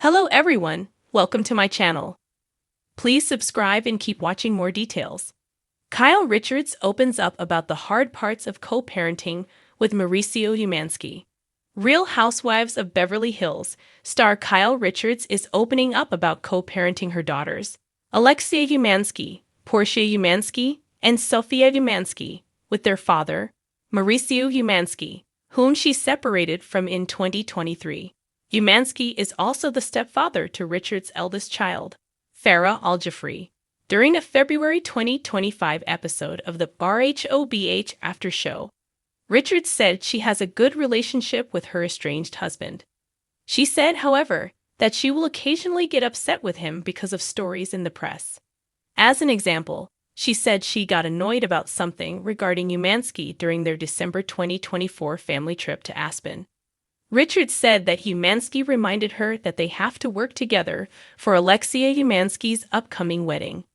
Hello everyone, welcome to my channel. Please subscribe and keep watching more details. Kyle Richards opens up about the hard parts of co-parenting with Mauricio Umansky. Real Housewives of Beverly Hills star Kyle Richards is opening up about co-parenting her daughters, Alexia Umansky, Portia Umansky, and Sophia Umansky, with their father, Mauricio Umansky, whom she separated from in 2023. Umansky is also the stepfather to Richard's eldest child, Farah Al-Jafri. During a February 2025 episode of the Housewives After Show, Richards said she has a good relationship with her estranged husband. She said, however, that she will occasionally get upset with him because of stories in the press. As an example, she said she got annoyed about something regarding Umansky during their December 2024 family trip to Aspen. Richards said that Umansky reminded her that they have to work together for Alexia Umansky's upcoming wedding.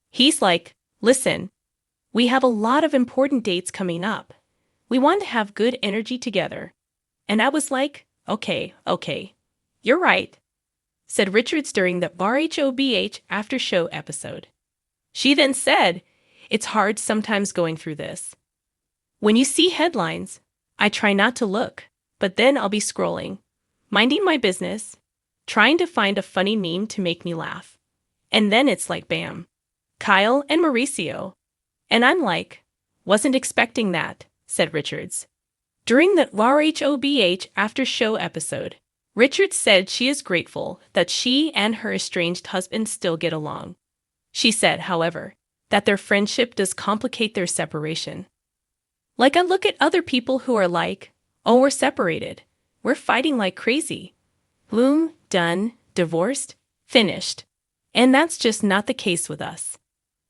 He's like, "Listen, we have a lot of important dates coming up. We want to have good energy together." And I was like, okay, you're right, said Richards during the Housewives After Show episode. She then said, "It's hard sometimes going through this. When you see headlines, I try not to look. But then I'll be scrolling, minding my business, trying to find a funny meme to make me laugh. And then it's like bam, Kyle and Mauricio. And I'm like, wasn't expecting that," said Richards. During the Housewives After Show episode, Richards said she is grateful that she and her estranged husband still get along. She said, however, that their friendship does complicate their separation. "Like I look at other people who are like, oh, we're separated. We're fighting like crazy. Boom, done, divorced, finished. And that's just not the case with us.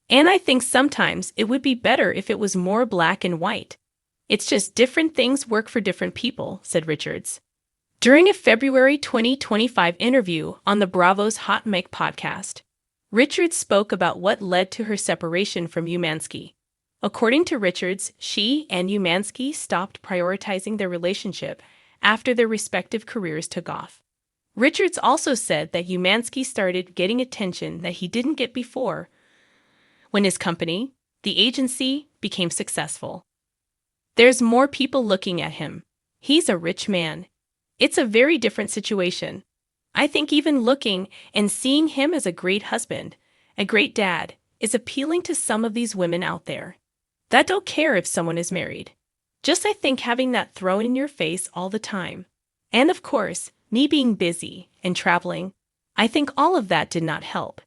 And I think sometimes it would be better if it was more black and white. It's just different things work for different people," said Richards. During a February 2025 interview on the Bravo's Hot Mic podcast, Richards spoke about what led to her separation from Umansky. According to Richards, she and Umansky stopped prioritizing their relationship after their respective careers took off. Richards also said that Umansky started getting attention that he didn't get before when his company, the agency, became successful. "There's more people looking at him. He's a rich man. It's a very different situation. I think even looking and seeing him as a great husband, a great dad, is appealing to some of these women out there that don't care if someone is married. Just I think having that thrown in your face all the time. And of course, me being busy and traveling, I think all of that did not help,"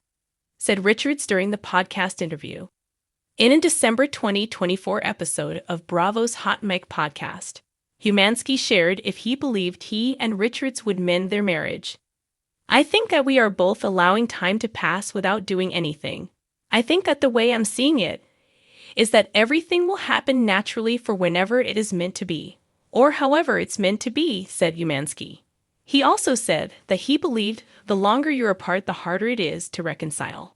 said Richards during the podcast interview. In a December 2024 episode of Bravo's Hot Mic podcast, Umansky shared if he believed he and Richards would mend their marriage. "I think that we are both allowing time to pass without doing anything. I think that the way I'm seeing it is that everything will happen naturally for whenever it is meant to be, or however it's meant to be," said Umansky. He also said that he believed the longer you're apart, the harder it is to reconcile.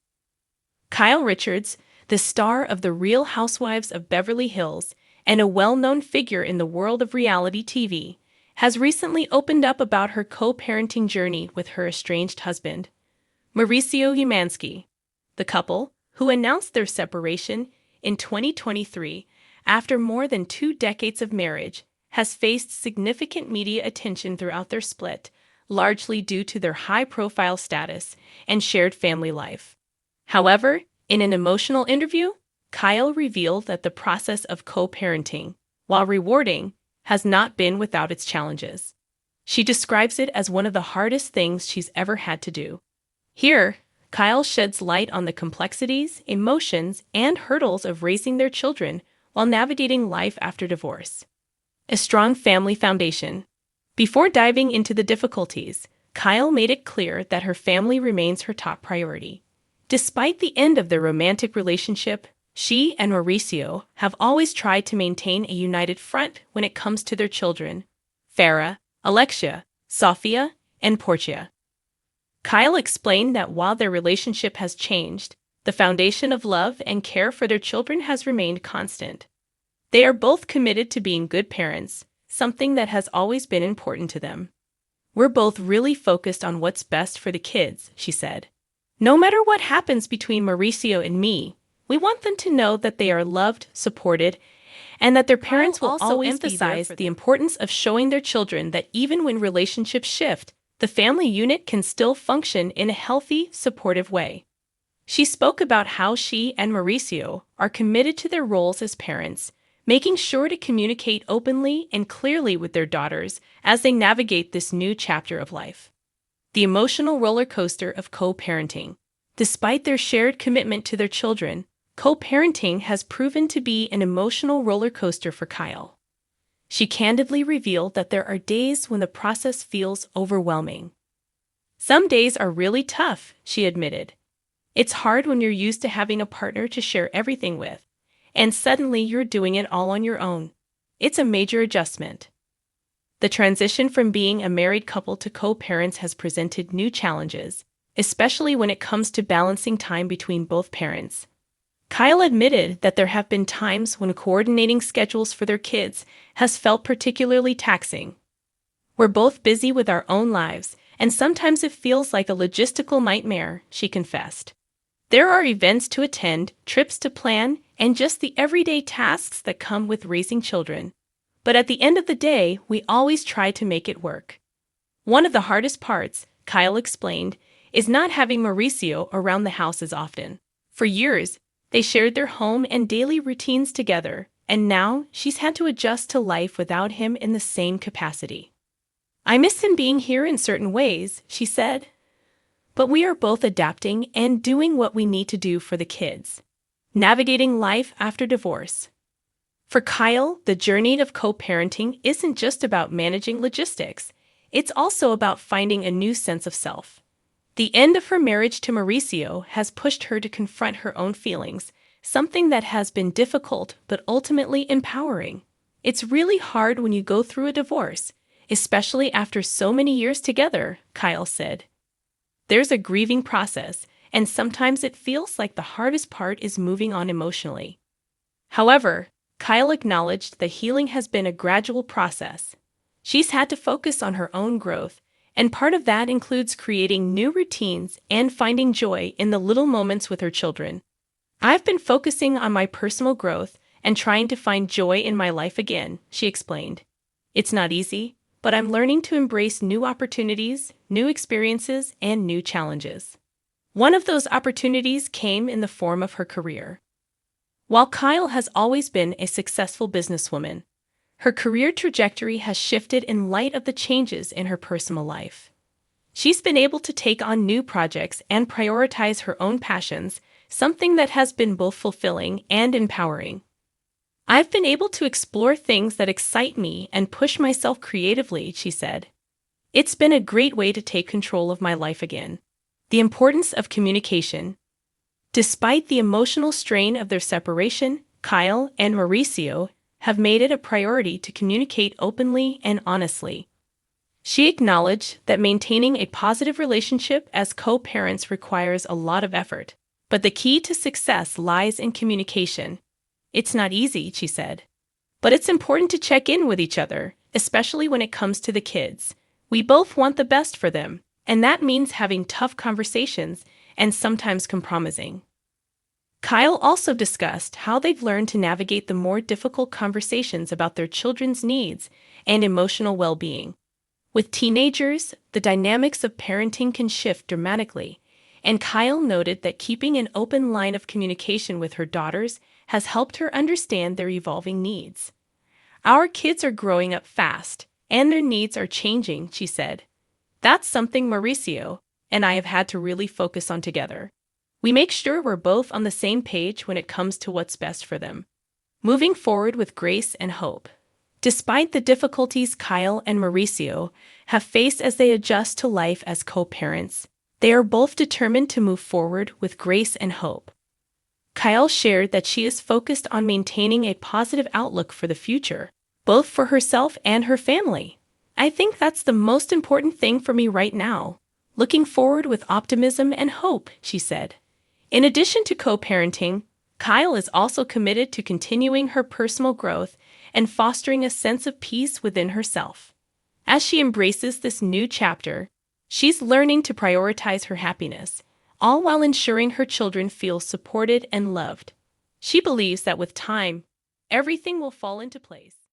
Kyle Richards, the star of The Real Housewives of Beverly Hills and a well-known figure in the world of reality TV, has recently opened up about her co-parenting journey with her estranged husband, Mauricio Umansky. The couple, who announced their separation in 2023, after more than 2 decades of marriage, has faced significant media attention throughout their split, largely due to their high-profile status and shared family life. However, in an emotional interview, Kyle revealed that the process of co-parenting, while rewarding, has not been without its challenges. She describes it as one of the hardest things she's ever had to do. Here, Kyle sheds light on the complexities, emotions, and hurdles of raising their children while navigating life after divorce. A strong family foundation. Before diving into the difficulties, Kyle made it clear that her family remains her top priority. Despite the end of their romantic relationship, she and Mauricio have always tried to maintain a united front when it comes to their children, Farah, Alexia, Sophia, and Portia. Kyle explained that while their relationship has changed, the foundation of love and care for their children has remained constant. They are both committed to being good parents, something that has always been important to them. "We're both really focused on what's best for the kids," she said. "No matter what happens between Mauricio and me, we want them to know that they are loved, supported, and that their parents will also emphasize the importance of showing their children that even when relationships shift, the family unit can still function in a healthy, supportive way." She spoke about how she and Mauricio are committed to their roles as parents, making sure to communicate openly and clearly with their daughters as they navigate this new chapter of life. The emotional roller coaster of co-parenting. Despite their shared commitment to their children, co-parenting has proven to be an emotional roller coaster for Kyle. She candidly revealed that there are days when the process feels overwhelming. "Some days are really tough," she admitted. "It's hard when you're used to having a partner to share everything with, and suddenly you're doing it all on your own. It's a major adjustment." The transition from being a married couple to co-parents has presented new challenges, especially when it comes to balancing time between both parents. Kyle admitted that there have been times when coordinating schedules for their kids has felt particularly taxing. "We're both busy with our own lives, and sometimes it feels like a logistical nightmare," she confessed. "There are events to attend, trips to plan, and just the everyday tasks that come with raising children. But at the end of the day, we always try to make it work." "One of the hardest parts," Kyle explained, "is not having Mauricio around the house as often. For years, they shared their home and daily routines together, and now she's had to adjust to life without him in the same capacity. I miss him being here in certain ways," she said. "But we are both adapting and doing what we need to do for the kids." Navigating life after divorce. For Kyle, the journey of co-parenting isn't just about managing logistics. It's also about finding a new sense of self. The end of her marriage to Mauricio has pushed her to confront her own feelings, something that has been difficult but ultimately empowering. "It's really hard when you go through a divorce, especially after so many years together," Kyle said. "There's a grieving process, and sometimes it feels like the hardest part is moving on emotionally." However, Kyle acknowledged that healing has been a gradual process. She's had to focus on her own growth, and part of that includes creating new routines and finding joy in the little moments with her children. "I've been focusing on my personal growth and trying to find joy in my life again," she explained. "It's not easy, but I'm learning to embrace new opportunities, new experiences, and new challenges." One of those opportunities came in the form of her career. While Kyle has always been a successful businesswoman, her career trajectory has shifted in light of the changes in her personal life. She's been able to take on new projects and prioritize her own passions, something that has been both fulfilling and empowering. "I've been able to explore things that excite me and push myself creatively," she said. "It's been a great way to take control of my life again." The importance of communication. Despite the emotional strain of their separation, Kyle and Mauricio have made it a priority to communicate openly and honestly. She acknowledged that maintaining a positive relationship as co-parents requires a lot of effort, but the key to success lies in communication. "It's not easy," she said, "but it's important to check in with each other, especially when it comes to the kids. We both want the best for them, and that means having tough conversations and sometimes compromising." Kyle also discussed how they've learned to navigate the more difficult conversations about their children's needs and emotional well-being. With teenagers, the dynamics of parenting can shift dramatically, and Kyle noted that keeping an open line of communication with her daughters has helped her understand their evolving needs. "Our kids are growing up fast, and their needs are changing," she said. "That's something Mauricio and I have had to really focus on together. We make sure we're both on the same page when it comes to what's best for them." Moving forward with grace and hope. Despite the difficulties Kyle and Mauricio have faced as they adjust to life as co-parents, they are both determined to move forward with grace and hope. Kyle shared that she is focused on maintaining a positive outlook for the future, both for herself and her family. "I think that's the most important thing for me right now. Looking forward with optimism and hope," she said. In addition to co-parenting, Kyle is also committed to continuing her personal growth and fostering a sense of peace within herself. As she embraces this new chapter, she's learning to prioritize her happiness, all while ensuring her children feel supported and loved. She believes that with time, everything will fall into place.